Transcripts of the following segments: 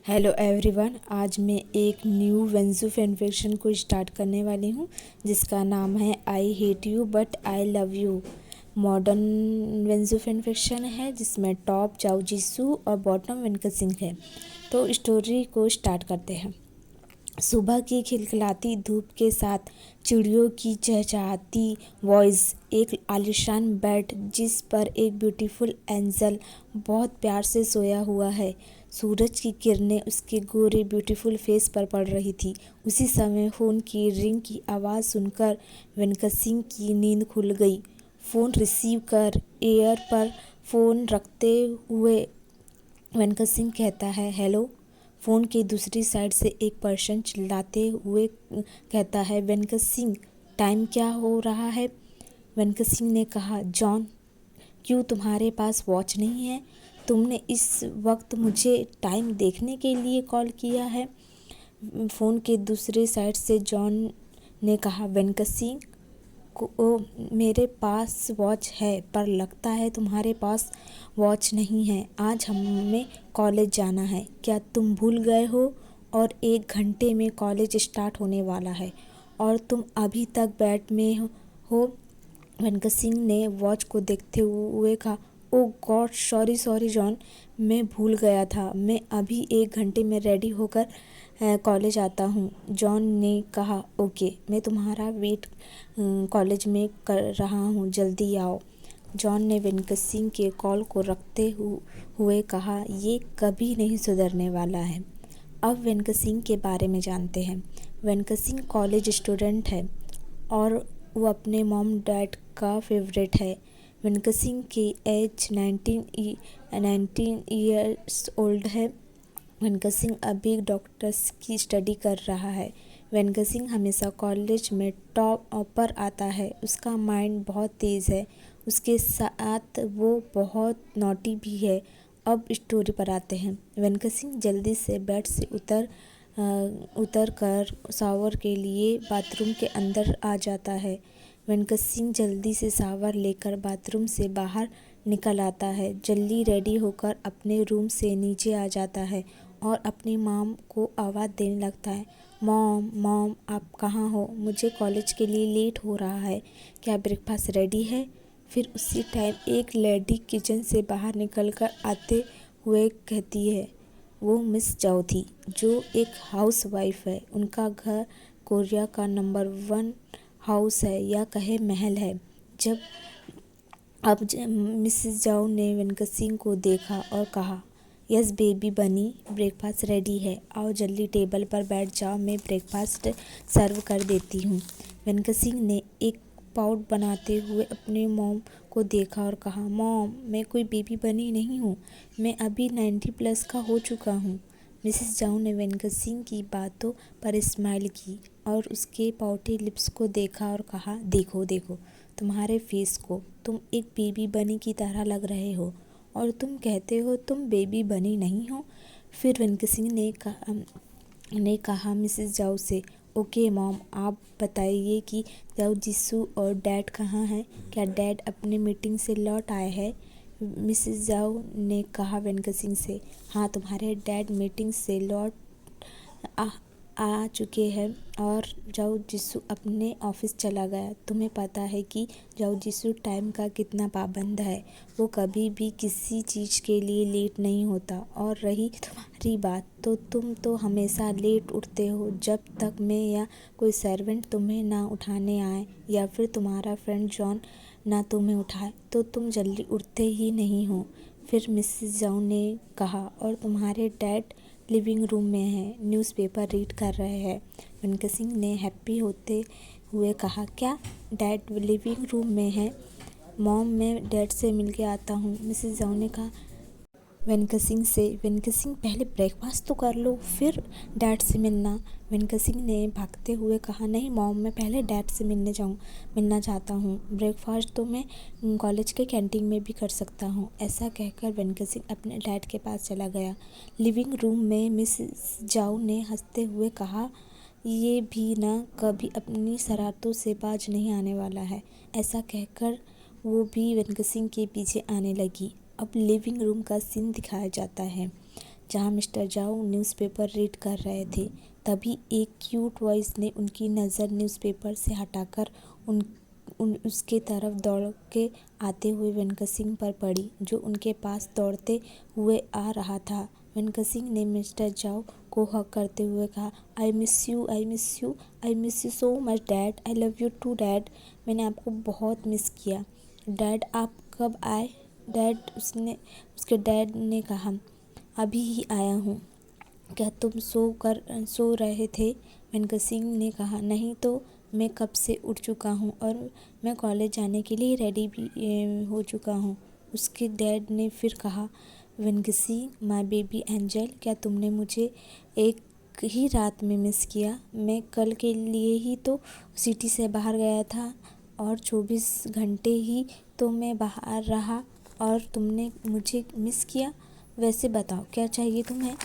Hello everyone. आज मैं एक न्यू वेंजू फैन फिक्शन को स्टार्ट करने वाली हूँ जिसका नाम है I hate you but I love you. Modern वेंजू फैन फिक्शन है जिसमें टॉप जाओ जिसू और बॉटम वेनका सिंह है। तो स्टोरी को स्टार्ट करते हैं। सुबह की खिलखिलाती धूप के साथ चिड़ियों की चहचहाती वॉइस, एक आलीशान बेड जिस पर एक ब्यूटीफुल एंजल बहुत प्यार से सोया हुआ है। सूरज की किरणें उसके गोरे ब्यूटीफुल फेस पर पड़ रही थी। उसी समय फ़ोन की रिंग की आवाज़ सुनकर वेनका सिंह की नींद खुल गई। फ़ोन रिसीव कर एयर पर फ़ोन रखते हुए वेनका सिंह कहता है, हेलो। फ़ोन की दूसरी साइड से एक पर्सन चिल्लाते हुए कहता है, वेनका सिंह, टाइम क्या हो रहा है? वेनका सिंह ने कहा, जॉन, क्यों तुम्हारे पास वॉच नहीं है? तुमने इस वक्त मुझे टाइम देखने के लिए कॉल किया है? फ़ोन के दूसरे साइड से जॉन ने कहा, वेनका सिंह को मेरे पास वॉच है पर लगता है तुम्हारे पास वॉच नहीं है। आज हमें कॉलेज जाना है, क्या तुम भूल गए हो? और 1 घंटे में कॉलेज स्टार्ट होने वाला है और तुम अभी तक बेड में हो। वेनका सिंह ने वॉच को देखते हुए कहा, ओह गॉड, सॉरी जॉन, मैं भूल गया था। मैं अभी 1 घंटे में रेडी होकर कॉलेज आता हूँ। जॉन ने कहा, ओके, मैं तुम्हारा वेट कॉलेज में कर रहा हूँ, जल्दी आओ। जॉन ने वेनका सिंह के कॉल को रखते हुए कहा, ये कभी नहीं सुधरने वाला है। अब वेनका सिंह के बारे में जानते हैं। वेनका सिंह कॉलेज स्टूडेंट है और वो अपने मॉम डैड का फेवरेट है। वेनका सिंह की एज 19 ईयर्स ओल्ड है। वेनका सिंह अभी डॉक्टर्स की स्टडी कर रहा है। वेनका सिंह हमेशा कॉलेज में टॉप पर आता है। उसका माइंड बहुत तेज़ है, उसके साथ वो बहुत नॉटी भी है। अब स्टोरी पर आते हैं। वेनका सिंह जल्दी से बेड से उतर कर शावर के लिए बाथरूम के अंदर आ जाता है। वेनका सिंह जल्दी से शावर लेकर बाथरूम से बाहर निकल आता है। जल्दी रेडी होकर अपने रूम से नीचे आ जाता है और अपनी मॉम को आवाज़ देने लगता है, मॉम आप कहाँ हो? मुझे कॉलेज के लिए लेट हो रहा है, क्या ब्रेकफास्ट रेडी है? फिर उसी टाइम एक लेडी किचन से बाहर निकलकर आते हुए कहती है, वो मिस जाओ थी जो एक हाउस वाइफ है। उनका घर कोरिया का नंबर 1 हाउस है या कहे महल है। अब मिसेस जाओ ने वेनका सिंह को देखा और कहा, यस बेबी बनी, ब्रेकफास्ट रेडी है, आओ जल्दी टेबल पर बैठ जाओ, मैं ब्रेकफास्ट सर्व कर देती हूँ। वेनका सिंह ने एक पाउट बनाते हुए अपने मॉम को देखा और कहा, मॉम, मैं कोई बेबी बनी नहीं हूँ, मैं अभी 90+ का हो चुका हूँ। मिसेस जाओ ने वेनका सिंह की बातों पर स्माइल की और उसके पाउटे लिप्स को देखा और कहा, देखो तुम्हारे फेस को, तुम एक बेबी बनी की तरह लग रहे हो और तुम कहते हो तुम बेबी बनी नहीं हो। फिर वेनका सिंह ने कहा मिसेस जाओ से, ओके मॉम, आप बताइए कि जाओ जिसू और डैड कहाँ हैं? क्या डैड अपने मीटिंग से लौट आए हैं? मिसेस जाओ ने कहा वेनका सिंह से, हाँ, तुम्हारे डैड मीटिंग से लौट आ चुके हैं और जाओ जिसू अपने ऑफिस चला गया। तुम्हें पता है कि जाओ जिसू टाइम का कितना पाबंद है, वो कभी भी किसी चीज़ के लिए लेट नहीं होता। और रही तुम्हारी बात, तो तुम तो हमेशा लेट उठते हो। जब तक मैं या कोई सर्वेंट तुम्हें ना उठाने आए या फिर तुम्हारा फ्रेंड जॉन ना तुम्हें उठाए तो तुम जल्दी उठते ही नहीं हो। फिर मिसेस जाओ ने कहा, और तुम्हारे डैड लिविंग रूम में हैं, न्यूज़पेपर रीड कर रहे हैं। वेनका सिंह ने हैप्पी होते हुए कहा, क्या डैड लिविंग रूम में है? मॉम, मैं डैड से मिल के आता हूँ। मिसेस जाओ ने कहा वेनका सिंह से, वेनका सिंह, पहले ब्रेकफास्ट तो कर लो फिर डैड से मिलना। वेनका सिंह ने भागते हुए कहा, नहीं मॉम, मैं पहले डैड से मिलना चाहता हूँ। ब्रेकफास्ट तो मैं कॉलेज के कैंटीन में भी कर सकता हूँ। ऐसा कहकर वेनका सिंह अपने डैड के पास चला गया। लिविंग रूम में मिसेस जाओ ने हंसते हुए कहा, ये भी ना कभी अपनी शरारतों से बाज नहीं आने वाला है। ऐसा कहकर वो भी वेनका सिंह के पीछे आने लगी। अब लिविंग रूम का सीन दिखाया जाता है। जहाँ मिस्टर जाओ न्यूज़पेपर रीड कर रहे थे। तभी एक क्यूट वॉइस ने उनकी नज़र न्यूज़पेपर से हटाकर उसके तरफ दौड़ के आते हुए वेंकट सिंह पर पड़ी, जो उनके पास दौड़ते हुए आ रहा था। वेंकट सिंह ने मिस्टर जाओ को हक करते हुए कहा, I miss you, I miss you, I miss you so much dad, I love you too dad. मैंने आपको बहुत मिस किया डैड, आप कब आए डैड? उसके डैड ने कहा, अभी ही आया हूँ। क्या तुम सो रहे थे? वेंकट सिंह ने कहा, नहीं तो मैं कब से उठ चुका हूँ और मैं कॉलेज जाने के लिए रेडी भी हो चुका हूँ। उसके डैड ने फिर कहा, Venkat Singh my baby angel, क्या तुमने मुझे एक ही रात में मिस किया? मैं कल के लिए ही तो सिटी से बाहर गया था और 24 घंटे ही तो मैं बाहर रहा और तुमने मुझे मिस किया। वैसे बताओ क्या चाहिए तुम्हें?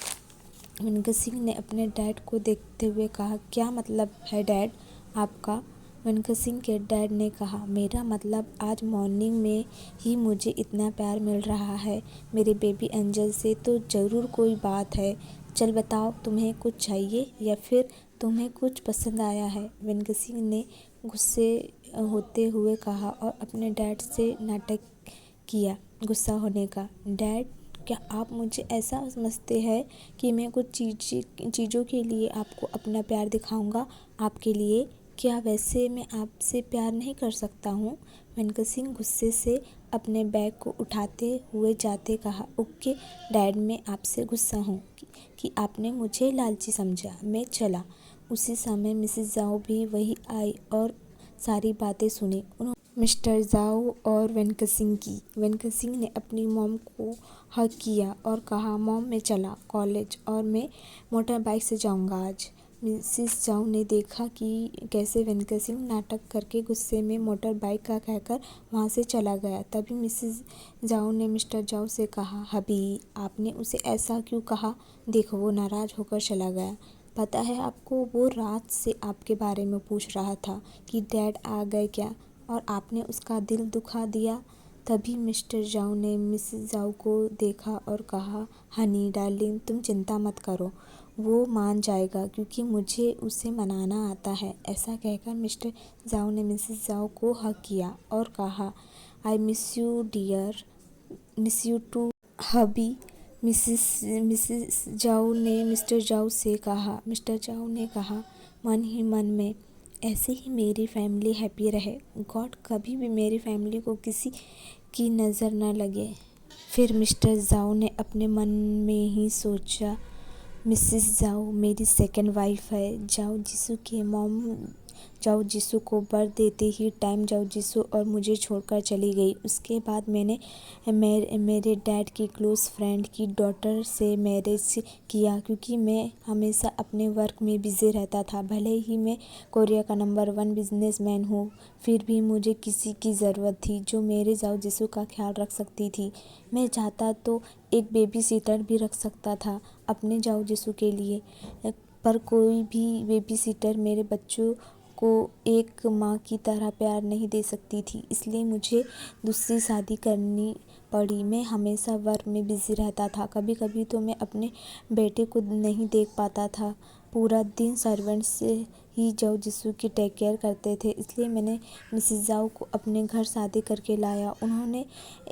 वेंकट सिंह ने अपने डैड को देखते हुए कहा, क्या मतलब है डैड आपका? वेंकट सिंह के डैड ने कहा, मेरा मतलब आज मॉर्निंग में ही मुझे इतना प्यार मिल रहा है मेरे बेबी एंजल से, तो ज़रूर कोई बात है। चल बताओ, तुम्हें कुछ चाहिए या फिर तुम्हें कुछ पसंद आया है? वेंकट सिंह ने गुस्से होते हुए कहा और अपने डैड से नाटक किया गुस्सा होने का। डैड, क्या आप मुझे ऐसा समझते हैं कि मैं कुछ चीज़ों के लिए आपको अपना प्यार दिखाऊंगा आपके लिए? क्या वैसे मैं आपसे प्यार नहीं कर सकता हूँ? वेंकट सिंह गुस्से से अपने बैग को उठाते हुए जाते कहा, ओके डैड, मैं आपसे गुस्सा हूँ कि आपने मुझे लालची समझा। मैं चला। उसी समय मिसेस जाओ भी वही आई और सारी बातें सुनी मिस्टर जाओ और वेंकट सिंह की। वेंकट सिंह ने अपनी मॉम को हग किया और कहा, मॉम मैं चला कॉलेज और मैं मोटर बाइक से जाऊंगा आज। मिसेस जाओ ने देखा कि कैसे वेंकट सिंह नाटक करके गुस्से में मोटर बाइक का कहकर वहाँ से चला गया। तभी मिसेस जाओ ने मिस्टर जाओ से कहा, हबी आपने उसे ऐसा क्यों कहा? देखो वो नाराज़ होकर चला गया। पता है आपको, वो रात से आपके बारे में पूछ रहा था कि डैड आ गए क्या, और आपने उसका दिल दुखा दिया। तभी मिस्टर जाओ ने मिसेस जाओ को देखा और कहा, हनी डार्लिंग तुम चिंता मत करो, वो मान जाएगा क्योंकि मुझे उसे मनाना आता है। ऐसा कहकर मिस्टर जाओ ने मिसेस जाओ को हग किया और कहा, I miss you dear, miss you too hubby. Mrs जाओ ने मिस्टर जाओ से कहा। मिस्टर जाओ ने कहा मन ही मन में, ऐसे ही मेरी फैमिली हैप्पी रहे, गॉड कभी भी मेरी फैमिली को किसी की नज़र न लगे। फिर मिस्टर जाओ ने अपने मन में ही सोचा, मिसेस जाओ मेरी सेकंड वाइफ है। जाओ जिसू के मॉम जाओ जिसू को बर्थ देते ही टाइम जाओ जिसू और मुझे छोड़कर चली गई। उसके बाद मैंने मेरे डैड की क्लोज़ फ्रेंड की डॉटर से मैरिज किया क्योंकि मैं हमेशा अपने वर्क में बिज़ी रहता था। भले ही मैं कोरिया का नंबर 1 बिजनेसमैन हूँ, फिर भी मुझे किसी की ज़रूरत थी जो मेरे जाओ जिसू का ख्याल रख सकती थी। मैं चाहता तो एक बेबी सीटर भी रख सकता था अपने जाओ जिसू के लिए, पर कोई भी बेबी सीटर मेरे बच्चों को एक माँ की तरह प्यार नहीं दे सकती थी, इसलिए मुझे दूसरी शादी करनी पड़ी। मैं हमेशा वर्क में बिज़ी रहता था, कभी कभी तो मैं अपने बेटे को नहीं देख पाता था। पूरा दिन सर्वेंट से ही जाओ जिसू की टेक केयर करते थे, इसलिए मैंने मिसेस जाओ को अपने घर शादी करके लाया। उन्होंने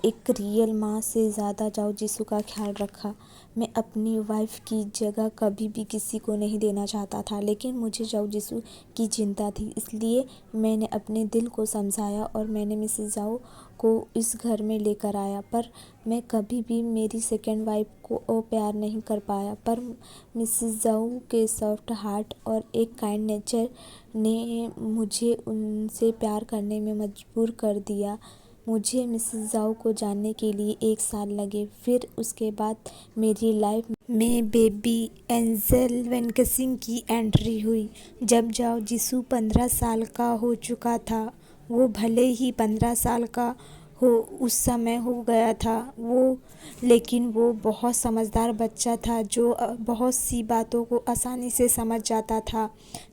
एक रियल माँ से ज़्यादा जाओ जिसू का ख्याल रखा। मैं अपनी वाइफ की जगह कभी भी किसी को नहीं देना चाहता था, लेकिन मुझे जाओ जिसू की चिंता थी, इसलिए मैंने अपने दिल को समझाया और मैंने मिसेस जाओ को इस घर में लेकर आया। पर मैं कभी भी मेरी सेकंड वाइफ को प्यार नहीं कर पाया, पर मिसेस जाओ के सॉफ्ट हार्ट और एक काइंड नेचर ने मुझे उनसे प्यार करने में मजबूर कर दिया। मुझे मिसेस जाओ को जानने के लिए 1 साल लगे, फिर उसके बाद मेरी लाइफ में बेबी एंजल वेंकट सिंह की एंट्री हुई। जब जाओ जिसू 15 साल का हो चुका था, वो भले ही 15 साल का उस समय हो गया था वो, लेकिन वो बहुत समझदार बच्चा था जो बहुत सी बातों को आसानी से समझ जाता था।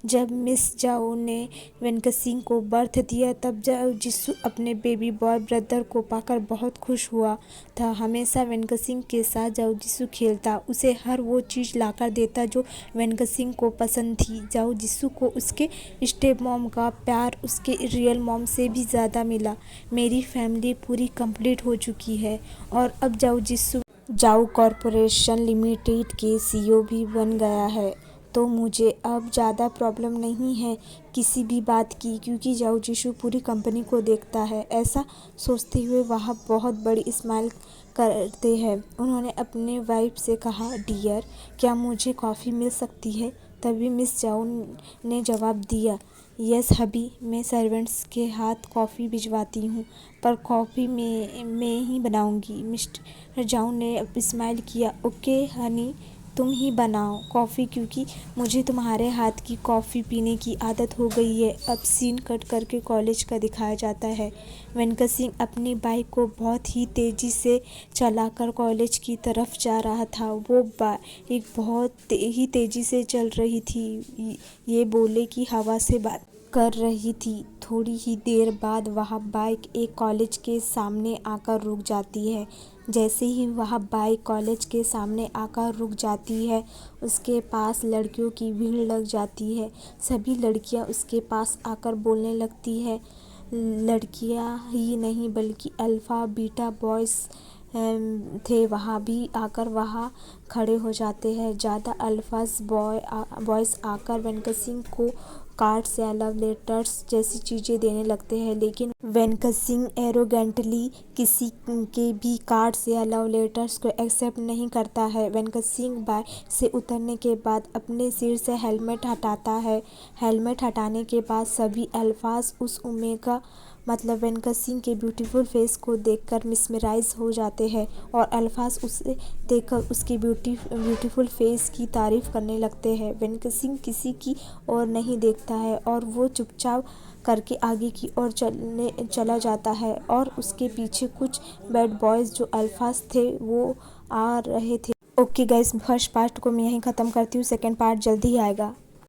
जब मिस जाओ ने वेंकट सिंह को बर्थ दिया तब जाओ जिसू अपने बेबी बॉय ब्रदर को पाकर बहुत खुश हुआ था। हमेशा वेंकट सिंह के साथ जाओ जिसू खेलता, उसे हर वो चीज़ लाकर देता जो वेंकट सिंह को पसंद थी। जाओ जिसू को उसके स्टेप मॉम का प्यार उसके रियल मॉम से भी ज़्यादा मिला। मेरी फैमिली पूरी कंप्लीट हो चुकी है और अब जाओ जिसू जाओ कॉरपोरेशन लिमिटेड के सीईओ भी बन गया है, तो मुझे अब ज़्यादा प्रॉब्लम नहीं है किसी भी बात की, क्योंकि जाओ जिसू पूरी कंपनी को देखता है। ऐसा सोचते हुए वह बहुत बड़ी स्माइल करते हैं। उन्होंने अपने वाइफ से कहा, डियर क्या मुझे कॉफ़ी मिल सकती है? तभी मिस जाओ ने जवाब दिया, यस हबी, मैं सर्वेंट्स के हाथ कॉफ़ी भिजवाती हूँ, पर कॉफ़ी मैं ही बनाऊँगी। मिस्टर जाओ ने स्माइल किया, ओके हनी, तुम ही बनाओ कॉफ़ी, क्योंकि मुझे तुम्हारे हाथ की कॉफ़ी पीने की आदत हो गई है। अब सीन कट करके कॉलेज का दिखाया जाता है। वेंकट सिंह अपनी बाइक को बहुत ही तेज़ी से चलाकर कॉलेज की तरफ जा रहा था। वो बाइक बहुत ही तेज़ी से चल रही थी, ये बोले कि हवा से बात कर रही थी। थोड़ी ही देर बाद वह बाइक एक कॉलेज के सामने आकर रुक जाती है। जैसे ही वह बाइक कॉलेज के सामने आकर रुक जाती है, उसके पास लड़कियों की भीड़ लग जाती है। सभी लड़कियां उसके पास आकर बोलने लगती है। लड़कियां ही नहीं बल्कि अल्फ़ा बीटा बॉयज़ थे, वहाँ भी आकर वहाँ खड़े हो जाते हैं। ज़्यादा अल्फाज बॉयज़ आकर वेंकट सिंह को कार्ड्स या लव लेटर्स जैसी चीज़ें देने लगते हैं, लेकिन वेंकट सिंह एरोगेंटली किसी के भी कार्ड्स या लव लेटर्स को एक्सेप्ट नहीं करता है। वेंकट सिंह बाइक से उतरने के बाद अपने सिर से हेलमेट हटाता है। हेलमेट हटाने के बाद सभी अल्फाज उस ओमेगा मतलब वेंकट सिंह के ब्यूटीफुल फेस को देखकर मिसमराइज हो जाते हैं और अल्फाज उसे देखकर उसकी ब्यूटीफुल फेस की तारीफ करने लगते हैं। वेंकट सिंह किसी की ओर नहीं देखता है और वो चुपचाप करके आगे की ओर चला जाता है और उसके पीछे कुछ बैड बॉयज़ जो अल्फाज थे वो आ रहे थे। ओके गाइस, फर्स्ट पार्ट को मैं यहीं ख़त्म करती हूँ, सेकेंड पार्ट जल्दी ही आएगा।